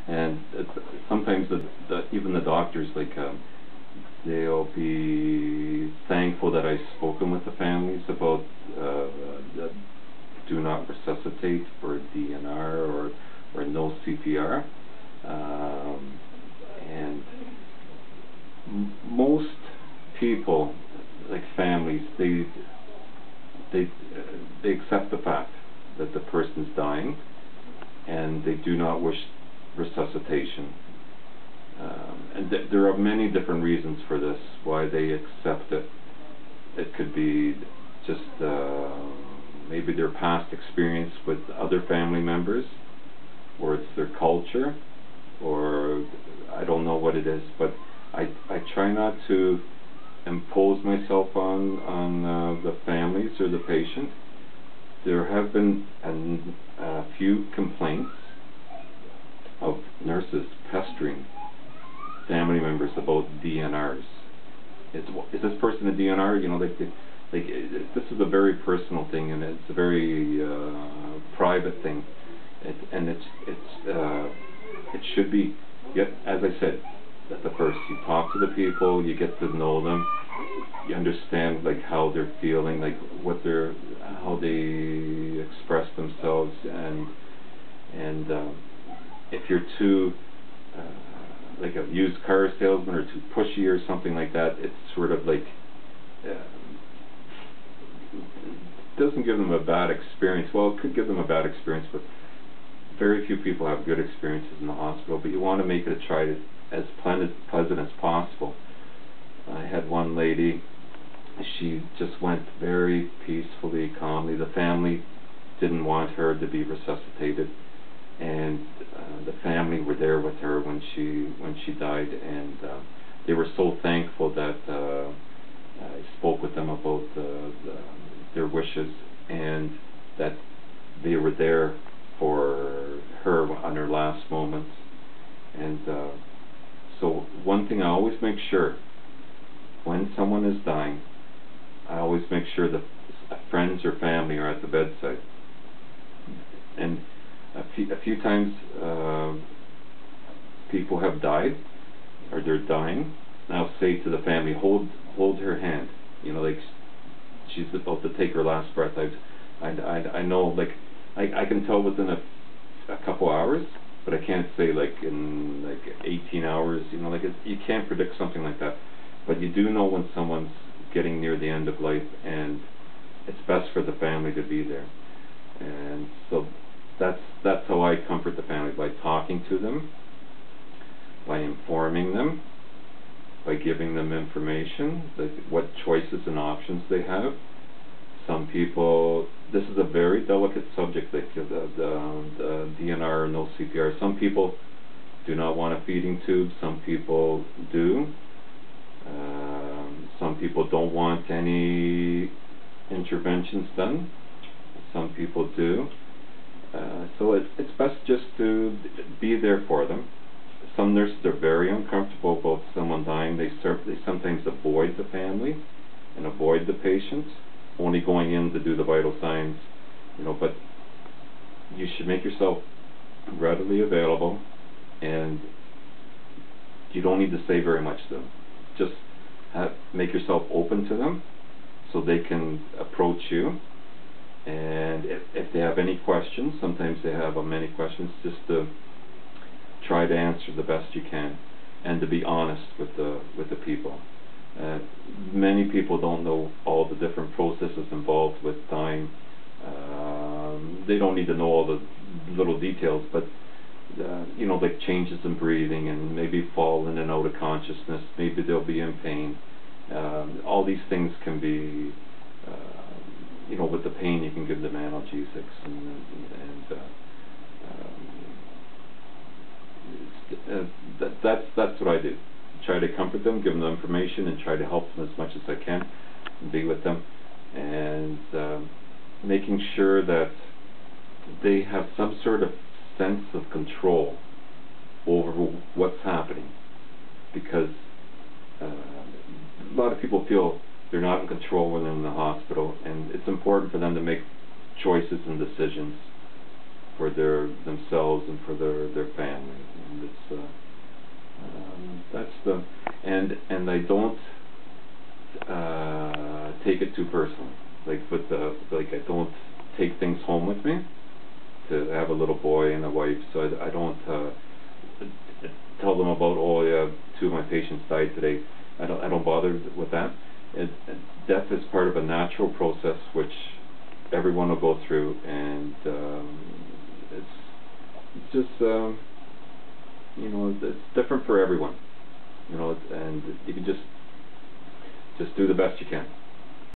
And sometimes even the doctors, like, they'll be thankful that I've spoken with the families about the do not resuscitate for DNR or no CPR. And most people, like families, they accept the fact that the person's dying, and they do not wish resuscitation. And there are many different reasons for this, why they accept it. It could be just maybe their past experience with other family members, or it's their culture, or I don't know what it is, but I try not to impose myself on the families or the patient. There have been a few complaints of nurses pestering family members about DNRs. Is this person a DNR? You know, this is a very personal thing, and it's a very private thing, and it should be. Yet, as I said, at the first, you talk to the people, you get to know them, you understand like how they're feeling, like how they express themselves, and if you're too like a used car salesman or too pushy or something like that, it's sort of like doesn't give them a bad experience. Well, it could give them a bad experience, but very few people have good experiences in the hospital. But you want to make it as pleasant as possible. I had one lady, she just went very peacefully, calmly. The family didn't want her to be resuscitated, and the family were there with her when she died, and they were so thankful that I spoke with them about their wishes, and that they were there for her on her last moments. And so one thing I always make sure, when someone is dying, I always make sure that friends or family are at the bedside. And a few times people have died, or they're dying, and I'll say to the family, hold her hand. You know, like she's about to take her last breath. I know, like I can tell within a couple hours, but I can't say like in like 18 hours. You know, like you can't predict something like that. But you do know when someone's getting near the end of life, and it's best for the family to be there. And so that's how I comfort the family, by talking to them, by informing them, by giving them information, like what choices and options they have. Some people, this is a very delicate subject, like the DNR, no CPR. Some people do not want a feeding tube. Some people do. Some people don't want any interventions done. Some people do. So it's best just to be there for them. Some nurses are very uncomfortable about someone dying. They sometimes avoid the family and avoid the patient, only going in to do the vital signs. You know, but you should make yourself readily available, and you don't need to say very much to them. Just make yourself open to them so they can approach you. And if they have any questions, sometimes they have many questions, just to try to answer the best you can, and to be honest with the people. Many people don't know all the different processes involved with dying. They don't need to know all the little details, but you know, like changes in breathing, and maybe fall in and out of consciousness. Maybe they'll be in pain. All these things can be, you know, with the pain you can give them analgesics, that's what I do. Try to comfort them, give them the information, and try to help them as much as I can, and be with them, and making sure that they have some sort of sense of control over what's happening, because a lot of people feel they're not in control when they're in the hospital, and it's important for them to make choices and decisions for themselves and for their families. And it's that's the and I don't take it too personally. Like I don't take things home with me. To have a little boy and a wife, so I don't tell them about, oh yeah, 2 of my patients died today. I don't bother with that. Death is part of a natural process which everyone will go through, and it's just you know, it's different for everyone. You know, and you can just do the best you can.